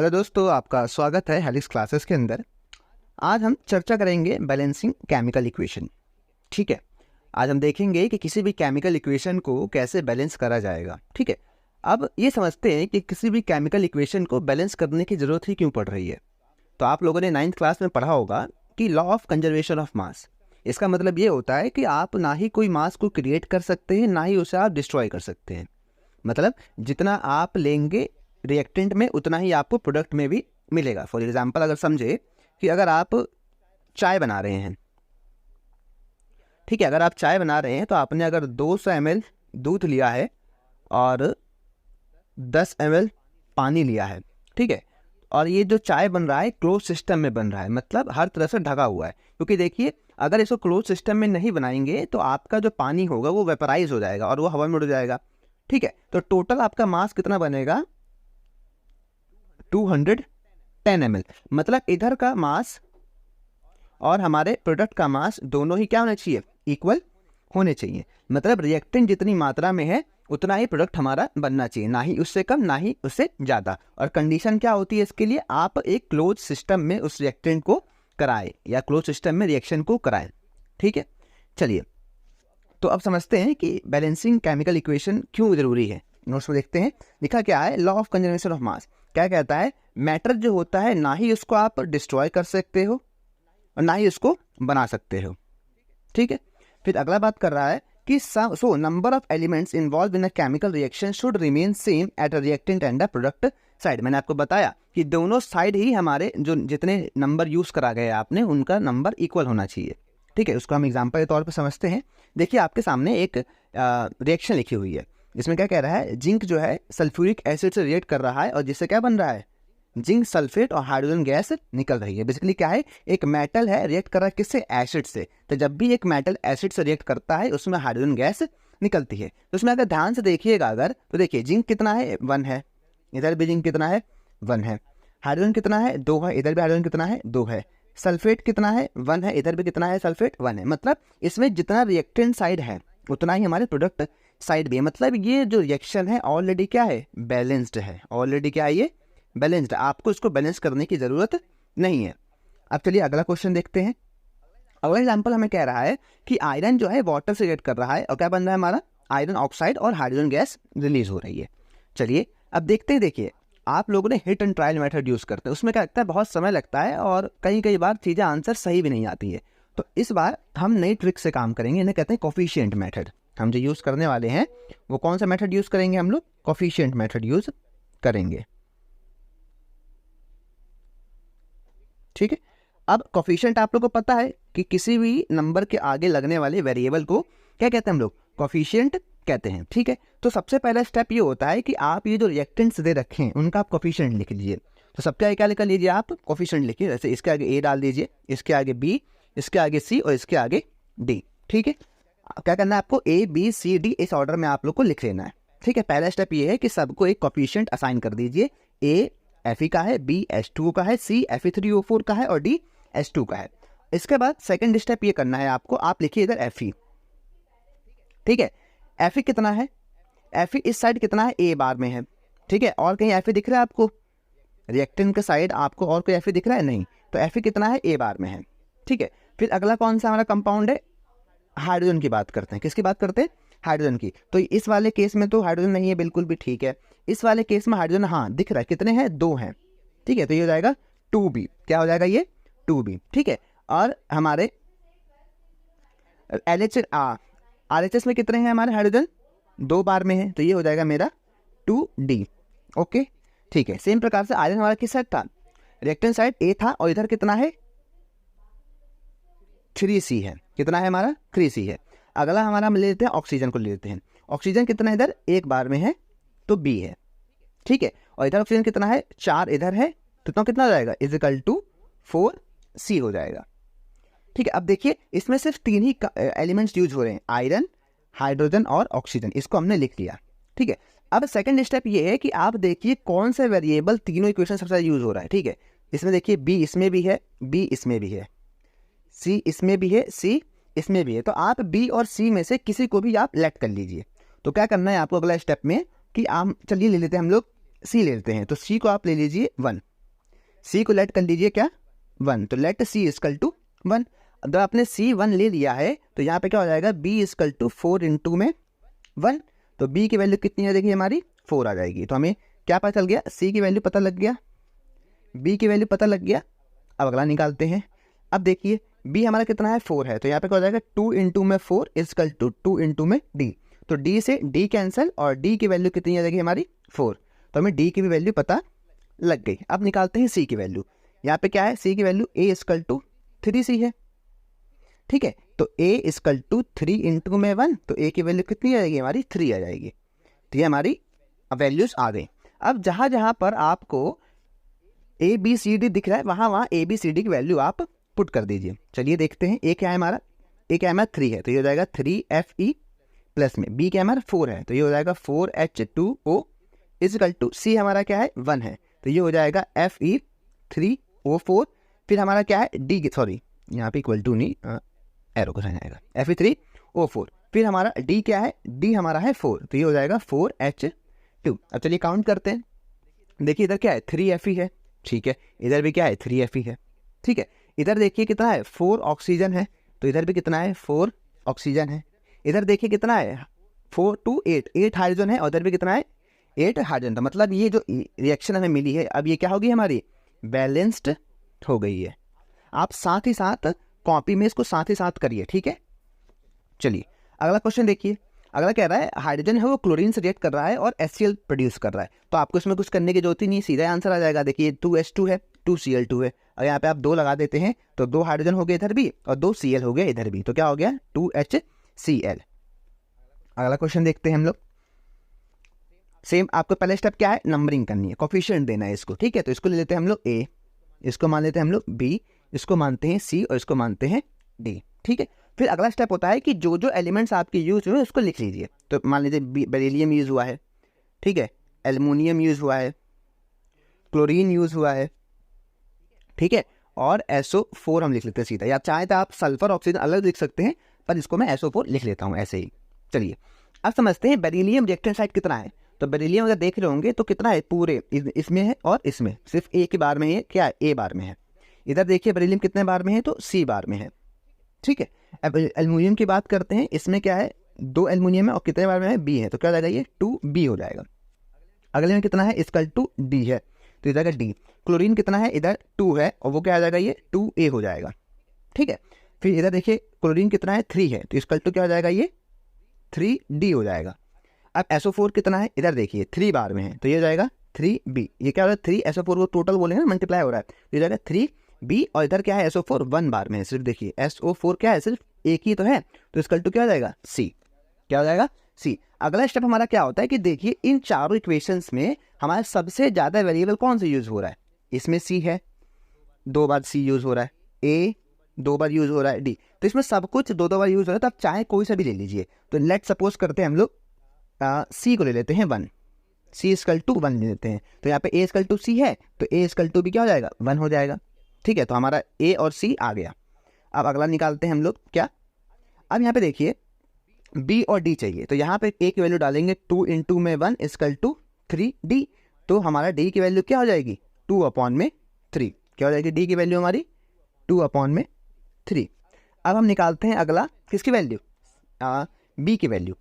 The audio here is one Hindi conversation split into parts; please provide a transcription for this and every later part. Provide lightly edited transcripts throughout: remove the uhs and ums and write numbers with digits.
हेलो दोस्तों, आपका स्वागत है हेलिक्स क्लासेस के अंदर। आज हम चर्चा करेंगे बैलेंसिंग केमिकल इक्वेशन। ठीक है, आज हम देखेंगे कि किसी भी केमिकल इक्वेशन को कैसे बैलेंस करा जाएगा। ठीक है, अब ये समझते हैं कि किसी भी केमिकल इक्वेशन को बैलेंस करने की ज़रूरत ही क्यों पड़ रही है। तो आप लोगों ने 9th क्लास में पढ़ा होगा कि law of conservation of mass. इसका मतलब ये होता है कि आप ना ही कोई मास को क्रिएट कर सकते हैं, ना ही उसे आप डिस्ट्रॉय कर सकते हैं। मतलब जितना आप लेंगे रिएक्टेंट में उतना ही आपको प्रोडक्ट में भी मिलेगा। फॉर एग्जांपल अगर समझे कि अगर आप चाय बना रहे हैं, ठीक है, अगर आप चाय बना रहे हैं तो आपने अगर 200 ml दूध लिया है और 10 ml पानी लिया है, ठीक है, और ये जो चाय बन रहा है क्लोज सिस्टम में बन रहा है, मतलब हर तरह से ढका हुआ है। क्योंकि देखिए, अगर इसको क्लोज सिस्टम में नहीं बनाएंगे तो आपका जो पानी होगा वो वेपराइज हो जाएगा और वो हवा में उड़ जाएगा। ठीक है, तो टोटल आपका मास कितना बनेगा? 210 ml। मतलब इधर का मास और हमारे प्रोडक्ट का मास दोनों ही क्या होने चाहिए? इक्वल होने चाहिए। मतलब रिएक्टेंट जितनी मात्रा में है उतना ही प्रोडक्ट हमारा बनना चाहिए, ना ही उससे कम ना ही उससे ज़्यादा। और कंडीशन क्या होती है इसके लिए? आप एक क्लोज सिस्टम में उस रिएक्टेंट को कराए या क्लोज सिस्टम में रिएक्शन को कराए। ठीक है, चलिए तो अब समझते हैं कि बैलेंसिंग केमिकल इक्वेशन क्यों ज़रूरी है। नोट्स में देखते हैं, लिखा क्या है? Law of conservation of mass क्या कहता है? मैटर जो होता है ना ही उसको आप डिस्ट्रॉय कर सकते हो और ना ही उसको बना सकते हो। ठीक है, फिर अगला बात कर रहा है कि so number of elements involve in a chemical reaction should remain same at a reactant and a product side. मैंने आपको बताया कि दोनों साइड ही हमारे जो जितने नंबर यूज़ करा गया आपने उनका नंबर इक्वल होना चाहिए। ठीक है, उसको हम एग्जाम्पल के तौर पर समझते हैं। देखिए, आपके सामने एक रिएक्शन लिखी हुई है। इसमें क्या कह रहा है? जिंक जो है सल्फ्यूरिक एसिड से रिएक्ट कर रहा है और जिससे क्या बन रहा है? जिंक सल्फेट और हाइड्रोजन गैस निकल रही है। बेसिकली क्या है? एक मेटल है, रिएक्ट कर रहा है किससे? एसिड से। तो जब भी एक मेटल एसिड से रिएक्ट करता है उसमें हाइड्रोजन गैस निकलती है। तो उसमें अगर ध्यान से देखिएगा अगर, तो देखिए जिंक कितना है? 1 है। इधर भी जिंक कितना है? 1 है। हाइड्रोजन कितना है? 2 है। इधर भी हाइड्रोजन कितना है? 2 है। सल्फेट कितना है? 1 है। इधर भी कितना है? सल्फेट 1 है। मतलब इसमें जितना रिएक्टेंट साइड है उतना ही हमारे प्रोडक्ट साइड भी है। मतलब ये जो रिएक्शन है ऑलरेडी क्या है? बैलेंस्ड है। ऑलरेडी क्या है? ये बैलेंस्ड। आपको इसको बैलेंस करने की ज़रूरत नहीं है। अब चलिए अगला क्वेश्चन देखते हैं। अगला एग्जांपल हमें कह रहा है कि आयरन जो है वाटर से रिएक्ट कर रहा है और क्या बन रहा है हमारा? आयरन ऑक्साइड और हाइड्रोजन गैस रिलीज हो रही है। चलिए अब देखते हैं। देखिए, आप लोगों ने hit and trial method use करते हैं, उसमें क्या लगता है? बहुत समय लगता है और कई बार चीज़ें आंसर सही भी नहीं आती है। तो इस बार हम नई ट्रिक से काम करेंगे, इन्हें कहते हैं कोफिशिएंट मेथड। हम जो यूज़ करने वाले हैं वो कौन सा मेथड यूज़ करेंगे? हम लोग कोफिशिएंट मेथड यूज़ करेंगे। ठीक है, अब कोफिशिएंट आप लोग को पता है कि किसी भी नंबर के आगे लगने वाले वेरिएबल को क्या कहते हैं? हम लोग कोफिशिएंट कहते हैं। ठीक है, तो सबसे पहला स्टेप ये होता है कि आप ये जो रिएक्टेंट्स दे रखे हैं उनका आप कोफिशिएंट लिख लीजिए। तो सबके आगे क्या लिख लीजिए? आप कोफिशिएंट लिखिए। जैसे इसके आगे ए डाल दीजिए, इसके आगे बी, इसके आगे सी और इसके आगे डी। ठीक है, क्या करना है आपको? ए बी सी डी इस ऑर्डर में आप लोग को लिख लेना है। ठीक है, पहला स्टेप ये है कि सबको एक कोफिशिएंट असाइन कर दीजिए। ए Fe का है, बी H2O का है, सी Fe3O4 का है और डी H2 का है। इसके बाद सेकंड स्टेप ये करना है आपको, आप लिखिए इधर Fe। ठीक है, Fe कितना है? Fe इस साइड कितना है? ए बार में है। ठीक है, और कहीं Fe दिख रहा है आपको? रिएक्टेंट के साइड आपको और कोई Fe दिख रहा है? नहीं। तो Fe कितना है? ए बार में है। ठीक है, फिर अगला कौन सा हमारा कंपाउंड है? हाइड्रोजन की बात करते हैं। किसकी बात करते हैं? हाइड्रोजन की। तो इस वाले केस में तो हाइड्रोजन नहीं है, बिल्कुल भी ठीक है। इस वाले केस में हाइड्रोजन हाँ दिख रहा है। कितने हैं? 2 हैं। ठीक है, तो ये हो जाएगा 2B। क्या हो जाएगा ये? 2B। ठीक है, और हमारे RHS में कितने हैं हमारे हाइड्रोजन? 2 बार में है, तो ये हो जाएगा मेरा 2D। ओके, ठीक है। सेम प्रकार से आयरन हमारा किस साइड था? रिएक्टेंट साइड ए था और इधर कितना है? 3C है। कितना है हमारा? 3C है। अगला हमारा हम ले लेते हैं ऑक्सीजन को ले लेते हैं। ऑक्सीजन कितना इधर? 1 बार में है, तो B है। ठीक है, और इधर ऑक्सीजन कितना है? 4 इधर है, तो कितना हो जाएगा? =4C हो जाएगा। ठीक है, अब देखिए इसमें सिर्फ 3 ही एलिमेंट्स यूज हो रहे हैं, आयरन, हाइड्रोजन और ऑक्सीजन। इसको हमने लिख लिया। ठीक है, अब सेकंड स्टेप ये है कि आप देखिए कौन सा वेरिएबल तीनों इक्वेशन सबसे ज़्यादा यूज हो रहा है। ठीक है, इसमें देखिए B इसमें भी है, B इसमें भी है, C इसमें भी है, C इसमें भी है। तो आप B और C में से किसी को भी आप लेट कर लीजिए। तो क्या करना है आपको अगला स्टेप में कि आप चलिए ले लेते हैं हम लोग C ले लेते हैं। तो C को आप ले लीजिए 1। सी को लेट कर लीजिए क्या 1, तो लेट सी इक्वल टू 1। जब आपने सी 1 ले लिया है तो यहाँ पे क्या हो जाएगा बी इक्वल टू 4 इंटू में 1, तो बी की वैल्यू कितनी है देखिए हमारी 4 आ जाएगी। तो हमें क्या पता चल गया, सी की वैल्यू पता लग गया, बी की वैल्यू पता लग गया। अब अगला निकालते हैं। अब देखिए बी हमारा कितना है 4 है, तो यहाँ पे क्या हो जाएगा 2 इंटू में 4 इक्वल टू 2 इंटू में डी, तो डी से डी कैंसिल और डी की वैल्यू कितनी आ जाएगी हमारी 4, तो हमें डी की भी वैल्यू पता लग गई। अब निकालते हैं सी की वैल्यू। यहाँ पे क्या है सी की value A equal to 3c है, ठीक है, तो ए इक्वल टू 3 इंटू में 1, तो ए की वैल्यू कितनी आ जाएगी हमारी 3 आ जाएगी। तो ये हमारी वैल्यूज आ गई। अब जहाँ जहाँ पर आपको ए बी सी डी दिख रहा है वहाँ वहाँ ए बी सी डी की वैल्यू आप पुट कर दीजिए। चलिए देखते हैं। ए क्या है हमारा, ए क्या है हमारा 3 है, तो ये हो जाएगा 3fe प्लस में बी क्या हमारा 4 है, तो ये हो जाएगा 4h2o इक्वल टू सी हमारा क्या है 1 है, तो ये हो जाएगा Fe3O4। फिर हमारा क्या है डी, सॉरी यहाँ पे इक्वल टू नहीं, एरो का साइन आएगा Fe3O4। फिर हमारा डी क्या है, डी हमारा है 4, तो ये हो जाएगा 4h2। अब चलिए काउंट करते हैं। देखिए इधर क्या है 3Fe है, ठीक है, इधर भी क्या है 3Fe है, ठीक है। इधर देखिए कितना है 4 ऑक्सीजन है, तो इधर भी कितना है 4 ऑक्सीजन है। इधर देखिए कितना है 4 to 8 हाइड्रोजन है, और इधर भी कितना है 8 हाइड्रोजन। तो मतलब ये जो रिएक्शन हमें मिली है अब ये क्या होगी हमारी बैलेंस्ड हो गई है। आप साथ ही साथ कॉपी में इसको साथ ही साथ करिए, ठीक है। चलिए अगला क्वेश्चन देखिए। अगला कह रहा है हाइड्रोजन है वो क्लोरीन से रिएक्ट कर रहा है और HCl प्रोड्यूस कर रहा है, तो आपको इसमें कुछ करने की जरूरत ही नहीं, सीधा आंसर आ जाएगा। देखिए 2H2 है 2Cl2 है, और यहाँ पे आप 2 लगा देते हैं तो 2 हाइड्रोजन हो गए इधर भी और 2 Cl हो गए इधर भी, तो क्या हो गया 2HCl। अगला क्वेश्चन देखते हैं हम लोग। सेम आपको पहले स्टेप क्या है नंबरिंग करनी है, कोफिशिएंट देना है इसको, ठीक है। तो इसको ले लेते हैं हम लोग A, इसको मान लेते हैं हम लोग B, इसको मानते हैं C और इसको मानते हैं D, ठीक है। फिर अगला स्टेप होता है कि जो जो एलिमेंट्स आपके यूज हुए उसको लिख लीजिए। तो मान लीजिए बेरिलियम यूज हुआ है, ठीक है, एल्युमिनियम यूज हुआ है, क्लोरीन यूज हुआ है, ठीक है, और SO4 हम लिख लेते हैं सीधा, या चाहे तो आप सल्फर ऑक्सीजन अलग लिख सकते हैं, पर इसको मैं SO4 लिख लेता हूँ ऐसे ही। चलिए अब समझते हैं बेरिलियम रिएक्टेंट साइड कितना है। तो बेरिलियम अगर देख रहे होंगे तो कितना है पूरे इसमें है और इसमें सिर्फ ए के बार में है, क्या है ए बार में है। इधर देखिए बेरिलियम कितने बार में है तो सी बार में है, ठीक है। अब एल्युमिनियम की बात करते हैं, इसमें क्या है 2 एल्युमिनियम है और कितने बार में है बी है, तो क्या हो जाएगा ये 2b हो जाएगा। अगले में कितना है इक्वल टू डी है, तो इधर डी। क्लोरीन कितना है इधर 2 है और वो क्या आ जाएगा ये 2a हो जाएगा, ठीक है। फिर इधर देखिए क्लोरीन कितना है 3 है, तो इक्वल टू क्या हो जाएगा ये 3d हो जाएगा। अब SO4 कितना है इधर देखिए 3 बार में है, तो ये हो जाएगा 3b। ये क्या हो रहा है 3 SO4 को टोटल बोलेंगे ना मल्टीप्लाई हो रहा है, तो ये जाएगा 3b। और इधर क्या है SO4 1 बार में है सिर्फ, देखिए SO4 क्या है सिर्फ एक ही तो है, तो इक्वल टू क्या हो जाएगा C, क्या हो जाएगा C। अगला स्टेप हमारा क्या होता है कि देखिए इन चारों इक्वेशंस में हमारा सबसे ज़्यादा वेरिएबल कौन सा यूज़ हो रहा है, इसमें C है 2 बार C यूज़ हो रहा है, A 2 बार यूज़ हो रहा है, D, तो इसमें सब कुछ 2 बार यूज़ हो रहा है। तो आप चाहे कोई सा भी ले लीजिए। तो लेट सपोज करते हैं हम लोग C को ले लेते हैं 1, C इक्वल टू 1 ले लेते हैं, तो यहाँ पे A इक्वल टू C है, तो A इक्वल टू भी क्या हो जाएगा 1 हो जाएगा, ठीक है। तो हमारा A और C आ गया। अब अगला निकालते हैं हम लोग क्या। अब यहाँ पे देखिए B और D चाहिए, तो यहाँ पे A की वैल्यू डालेंगे 2 इंटू में 1 इक्वल टू 3D, तो हमारा D की वैल्यू क्या हो जाएगी 2/3, क्या हो जाएगी D की वैल्यू हमारी 2/3। अब हम निकालते हैं अगला किसकी वैल्यू B की वैल्यू।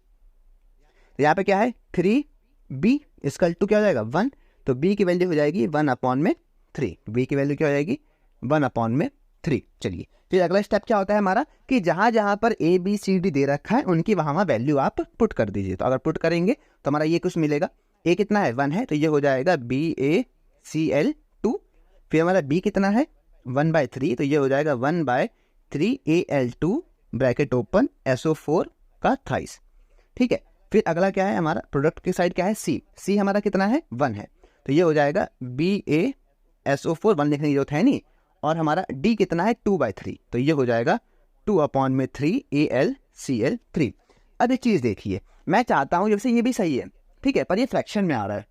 तो यहाँ पे क्या है 3b इक्वल टू क्या हो जाएगा 1, तो b की वैल्यू हो जाएगी 1/3, b की वैल्यू क्या हो जाएगी 1/3। चलिए फिर अगला स्टेप क्या होता है हमारा कि जहाँ जहाँ पर A B C D दे रखा है उनकी वहाँ वैल्यू आप पुट कर दीजिए। तो अगर पुट करेंगे तो हमारा ये कुछ मिलेगा, A कितना है 1 है, तो ये हो जाएगा BaCl2। फिर हमारा B कितना है 1/3, तो ये हो जाएगा 1/3Al2 ब्रैकेट ओपन SO4 का थ्राइस, ठीक है। फिर अगला क्या है हमारा प्रोडक्ट की साइड क्या है C हमारा कितना है 1 है, तो ये हो जाएगा BaSO4 1 लिखने की जरूरत है नहीं, और हमारा D कितना है 2/3, तो ये हो जाएगा 2/3AlCl3। अब एक चीज़ देखिए, मैं चाहता हूँ जैसे ये भी सही है, ठीक है, पर ये फ्रैक्शन में आ रहा है,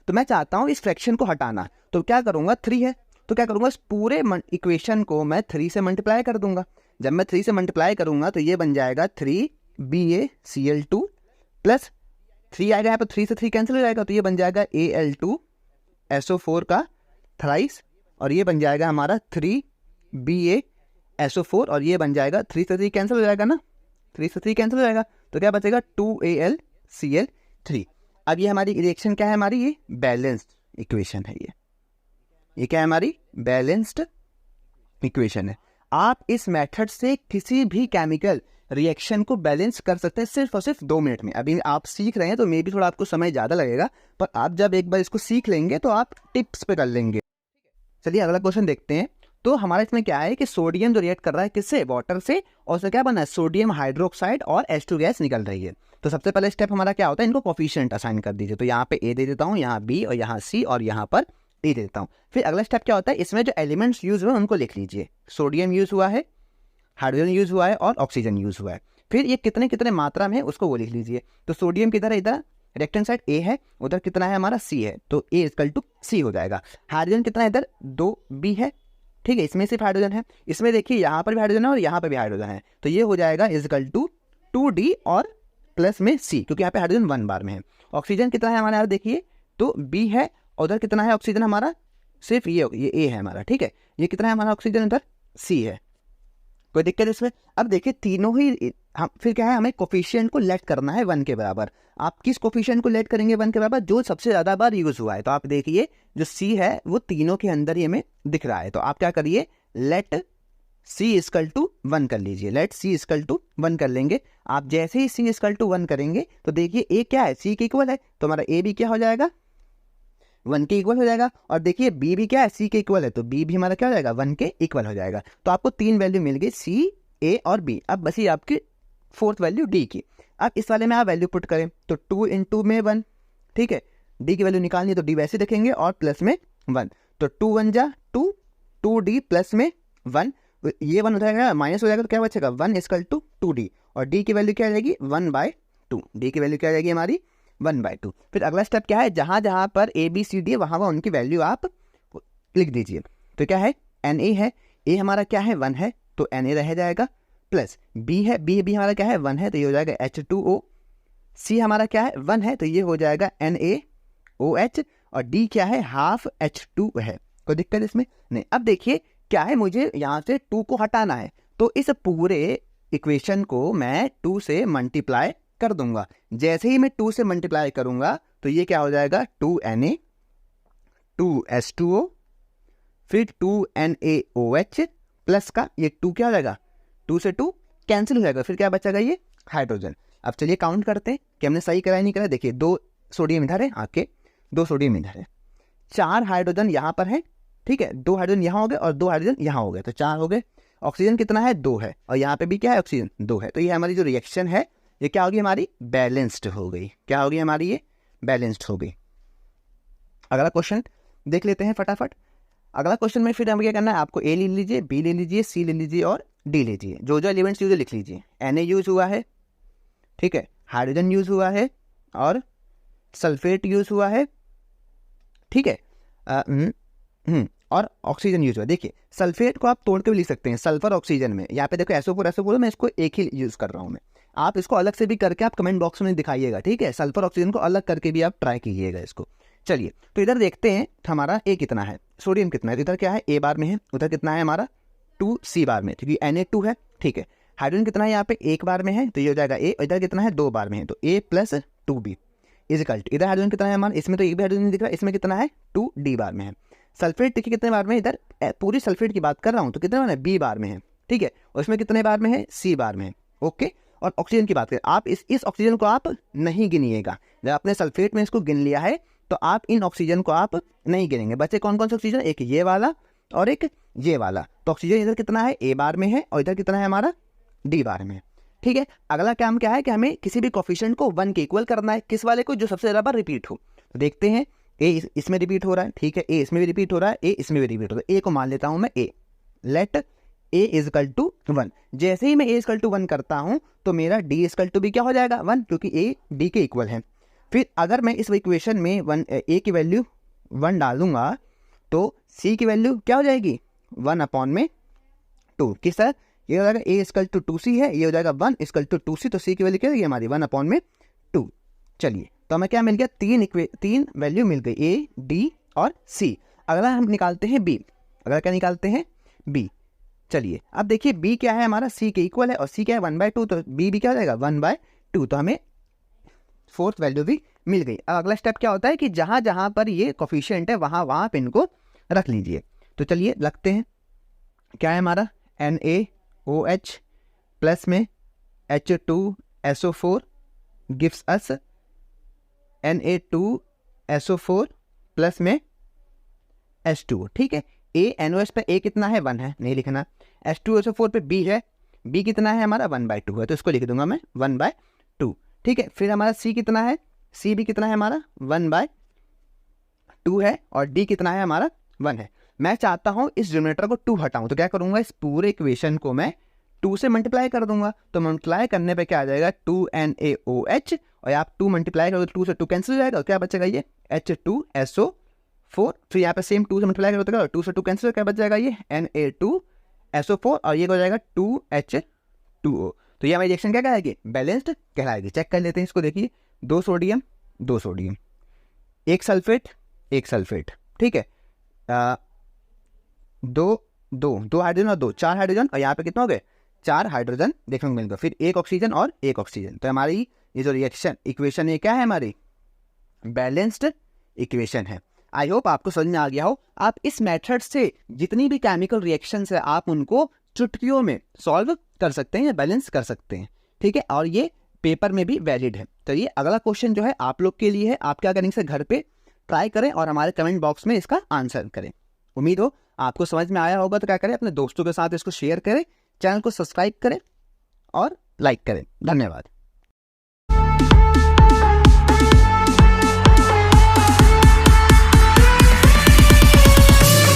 तो मैं चाहता हूँ इस फ्रैक्शन को हटाना। तो क्या करूँगा 3 है, तो क्या करूँगा इस पूरे इक्वेशन को मैं 3 से मल्टीप्लाई कर दूंगा। जब मैं 3 से मल्टीप्लाई करूँगा तो ये बन जाएगा 3BaCl2 प्लस 3 आएगा यहाँ पर, 3 से 3 कैंसिल हो जाएगा, तो ये बन जाएगा Al2SO4 का थ्राइस और ये बन जाएगा हमारा 3BaSO4 और ये बन जाएगा 3 से 3 कैंसिल हो जाएगा ना, 3 से 3 कैंसिल हो जाएगा, तो क्या बचेगा 2AlCl3। अब ये हमारी रिएक्शन क्या है, हमारी ये बैलेंस्ड इक्वेशन है, ये क्या है, हमारी बैलेंस्ड इक्वेशन है। आप इस मेथड से किसी भी केमिकल रिएक्शन को बैलेंस कर सकते हैं सिर्फ और सिर्फ 2 मिनट में। अभी आप सीख रहे हैं तो मे भी थोड़ा आपको समय ज़्यादा लगेगा, पर आप जब एक बार इसको सीख लेंगे तो आप टिप्स पे कर लेंगे। चलिए अगला क्वेश्चन देखते हैं। तो हमारे इसमें क्या है कि सोडियम जो रिएक्ट कर रहा है किससे, वाटर से, और उससे क्या बना है, सोडियम हाइड्रोक्साइड और H2 गैस निकल रही है। तो सबसे पहले स्टेप हमारा क्या होता है, इनको कोफिशिएंट असाइन कर दीजिए। तो यहाँ पे A दे देता हूँ, यहाँ B और यहाँ C और यहाँ पर D दे देता हूँ। फिर अगला स्टेप क्या होता है, इसमें जो एलिमेंट्स यूज हुए उनको लिख लीजिए। सोडियम यूज हुआ है, हाइड्रोजन यूज हुआ है और ऑक्सीजन यूज हुआ है। फिर ये कितने कितने मात्रा में है उसको वो लिख लीजिए। तो सोडियम किधर है, इधर रिएक्टेंट साइड A है, उधर कितना है हमारा C है, तो A इक्वल टू C हो जाएगा। हाइड्रोजन कितना है, इधर 2B है, ठीक है, इसमें सिर्फ हाइड्रोजन है। इसमें देखिए यहाँ पर भी हाइड्रोजन है और यहाँ पर भी हाइड्रोजन है, तो ये हो जाएगा इक्वल टू 2D और प्लस में C, क्योंकि यहाँ पे हाइड्रोजन 1 बार में है। ऑक्सीजन कितना है हमारा यार, देखिए तो B है, उधर कितना है ऑक्सीजन हमारा, सिर्फ ये A है हमारा, ठीक है। ये कितना है हमारा ऑक्सीजन, इधर C है, कोई दिक्कत इसमें। अब देखिए तीनों ही हम फिर क्या है, हमें कोफिशिएंट को लेट करना है 1 के बराबर। आप किस कोफिशिएंट को लेट करेंगे 1 के बराबर, जो सबसे ज़्यादा बार यूज़ हुआ है। तो आप देखिए जो C है वो तीनों के अंदर ही हमें दिख रहा है, तो आप क्या करिए, लेट C इक्वल टू 1 कर लीजिए, लेट C इक्वल टू 1 कर लेंगे। आप जैसे ही C इक्वल टू 1 करेंगे तो देखिए A क्या है, C के इक्वल है, तो हमारा A भी क्या हो जाएगा, 1 के इक्वल हो जाएगा। और देखिए B भी क्या है, C के इक्वल है, तो B भी हमारा क्या हो जाएगा, 1 के इक्वल हो जाएगा। तो आपको 3 वैल्यू मिल गई, C, A और B। अब बस ये आपकी 4th वैल्यू D की। अब इस वाले में आप वैल्यू पुट करें तो 2 × में 1, ठीक है, D की वैल्यू निकालनी है तो D वैसे रखेंगे और प्लस में 1, तो 2 1 जा 2, 2D प्लस में 1, ये 1 हो जाएगा, माइनस हो जाएगा, तो क्या बचेगा 1 इक्वल टू 2D। और D की वैल्यू क्या आ जाएगी, 1/2। D की वैल्यू क्या आ जाएगी हमारी, 1/2। फिर अगला स्टेप क्या है, जहाँ जहाँ पर ABCD है वहाँ वहाँ उनकी वैल्यू आप लिख दीजिए। तो क्या है, Na है, A हमारा क्या है 1 है, तो Na रह जाएगा, प्लस B है, B भी हमारा क्या है 1 है, तो ये हो जाएगा H2O। C हमारा क्या है 1 है, तो ये हो जाएगा NaOH। और D क्या है, हाफ H2 है, कोई दिक्कत इसमें नहीं। अब देखिए क्या है, मुझे यहाँ से 2 को हटाना है, तो इस पूरे इक्वेशन को मैं 2 से मल्टीप्लाई कर दूंगा। जैसे ही मैं 2 से मल्टीप्लाई करूंगा तो ये क्या हो जाएगा, 2Na 2H2O फिर 2NaOH प्लस का ये 2 क्या हो जाएगा, 2 से 2 कैंसिल हो जाएगा, फिर क्या बचेगा, ये हाइड्रोजन। अब चलिए काउंट करते हैं कि हमने सही कराया नहीं करा। देखिए 2 सोडियम इधर है, आके 2 सोडियम इधर है, 4 हाइड्रोजन यहाँ पर है, ठीक है, 2 हाइड्रोजन यहाँ हो गए और 2 हाइड्रोजन यहाँ हो गए, तो 4 हो गए। ऑक्सीजन कितना है, 2 है, और यहाँ पे भी क्या है, ऑक्सीजन 2 है। तो ये हमारी जो रिएक्शन है ये क्या होगी, हमारी बैलेंस्ड हो गई। क्या होगी हमारी, ये बैलेंस्ड हो गई। अगला क्वेश्चन देख लेते हैं फटाफट। अगला क्वेश्चन में फिर हमें क्या करना है, आपको A ले लीजिए, B ले लीजिए, C ले लीजिए और D लीजिए। जो जो एलिमेंट्स यूज लिख लीजिए। Na यूज हुआ है, ठीक है, हाइड्रोजन यूज हुआ है और सल्फेट यूज हुआ है, ठीक है, और ऑक्सीजन यूज हुआ है। देखिए सल्फेट को आप तोड़ के भी लिख सकते हैं, सल्फर ऑक्सीजन में। यहाँ पे देखो SO4 मैं इसको एक ही यूज कर रहा हूँ मैं। आप इसको अलग से भी करके आप कमेंट बॉक्स में दिखाइएगा, ठीक है, सल्फर ऑक्सीजन को अलग करके भी आप ट्राई कीजिएगा इसको। चलिए तो इधर देखते हैं हमारा A कितना है, सोडियम कितना है, इधर क्या है A बार में है, उधर कितना है हमारा 2C बार में, क्योंकि Na2 है, ठीक है। हाइड्रोजन कितना है यहाँ पे 1 बार में है, तो ये हो जाएगा A, इधर कितना है 2 बार में है, तो A प्लस 2B इजिकल्ट। इधर हाइड्रोजन कितना है हमारा, इसमें तो एक भी हाइड्रोजन नहीं दिख रहा, इसमें कितना है 2D बार में है। सल्फेट देखिए कितने बार में, इधर पूरी सल्फेट की बात कर रहा हूँ, तो कितने बार है, B बार में है, ठीक है, और इसमें कितने बार में है, C बार में है, ओके। और ऑक्सीजन की बात करें, आप इस ऑक्सीजन को आप नहीं गिनिएगा। जब आपने सल्फेट में इसको गिन लिया है तो आप इन ऑक्सीजन को आप नहीं गिनेंगे। बच्चे कौन कौन से ऑक्सीजन, एक ये वाला और एक ये वाला। तो ऑक्सीजन इधर कितना है, A बार में है, और इधर कितना है हमारा D बार में, ठीक है। अगला काम क्या है कि हमें किसी भी कोफिशिएंट को 1 के इक्वल करना है। किस वाले को, जो सबसे ज़्यादा बार रिपीट हो। तो देखते हैं A इसमें रिपीट हो रहा है, ठीक है, A इसमें भी रिपीट हो रहा है, A इसमें भी रिपीट हो रहा है। A को मान लेता हूँ मैं A, let A equal to 1। जैसे ही मैं A इक्वल टू 1 करता हूँ तो मेरा D इक्वल टू भी क्या हो जाएगा 1, क्योंकि A D के इक्वल है। फिर अगर मैं इस इक्वेशन में A की वैल्यू 1 डालूंगा तो C की वैल्यू क्या हो जाएगी 1/2। किस तरह, ये हो जाएगा A इक्वल टू 2C है, ये हो जाएगा 1 इक्वल टू 2C, तो C की वैल्यू क्या है हमारी 1/2। चलिए तो हमें क्या मिल गया, 3 वैल्यू मिल गई A, D और C। अगला हम निकालते हैं B। अगला क्या निकालते हैं, बी। चलिए अब देखिए बी क्या है हमारा, सी के इक्वल है और सी क्या है 1/2, तो बी भी क्या हो जाएगा 1/2, तो हमें फोर्थ वैल्यू भी मिल गई। अब अगला स्टेप क्या होता है कि जहाँ जहाँ पर ये कोफिशिएंट है वहाँ वहाँ पे इनको रख लीजिए। तो चलिए लगते हैं, क्या है हमारा NaOH प्लस में H2SO4 gives us Na2SO4 plus में H2, ठीक है। NaOH पे A कितना है 1 है, नहीं लिखना। H2SO4 पे B है, B कितना है हमारा 1/2 है, तो इसको लिख दूंगा मैं 1/2, ठीक है। फिर हमारा C कितना है, C भी कितना है हमारा 1/2 है और D कितना है हमारा 1 है। मैं चाहता हूँ इस डिनोमिनेटर को 2 हटाऊँ, तो क्या करूँगा, इस पूरे इक्वेशन को मैं 2 से मल्टीप्लाई कर दूंगा। तो मल्टीप्लाई करने पे क्या आ जाएगा 2NaOH, और आप 2 मल्टीप्लाई करोगे तो 2 से 2 कैंसिल हो जाएगा, क्या बचेगा ये H2SO4। फिर यहाँ पे सेम 2 से मल्टीप्लाई करोगे तो 2 से 2 कैंसिल, क्या बच जाएगा ये Na2SO4, और ये हो जाएगा 2H2O। तो ये हमारी रिएक्शन क्या कहलाएगी, बैलेंस्ड कहलाएगी। चेक कर लेते हैं इसको, देखिए 2 सोडियम 2 सोडियम, एक सल्फेट, ठीक है, दो हाइड्रोजन और 2 4 हाइड्रोजन, और यहाँ पे कितना हो गए 4 हाइड्रोजन देखने को मिल गया। फिर एक ऑक्सीजन और एक ऑक्सीजन, तो हमारी ये जो रिएक्शन इक्वेशन ये क्या है, हमारी बैलेंस्ड इक्वेशन है। आई होप आपको समझ में आ गया हो। आप इस मेथड से जितनी भी केमिकल रिएक्शन है आप उनको चुटकियों में सॉल्व कर सकते हैं या बैलेंस कर सकते हैं, ठीक है, और ये पेपर में भी वैलिड है। तो ये अगला क्वेश्चन जो है आप लोग के लिए है, आप क्या करेंगे, घर पे ट्राई करें और हमारे कमेंट बॉक्स में इसका आंसर करें। उम्मीद हो आपको समझ में आया होगा, तो क्या करें, अपने दोस्तों के साथ इसको शेयर करें, चैनल को सब्सक्राइब करें और लाइक करें। धन्यवाद।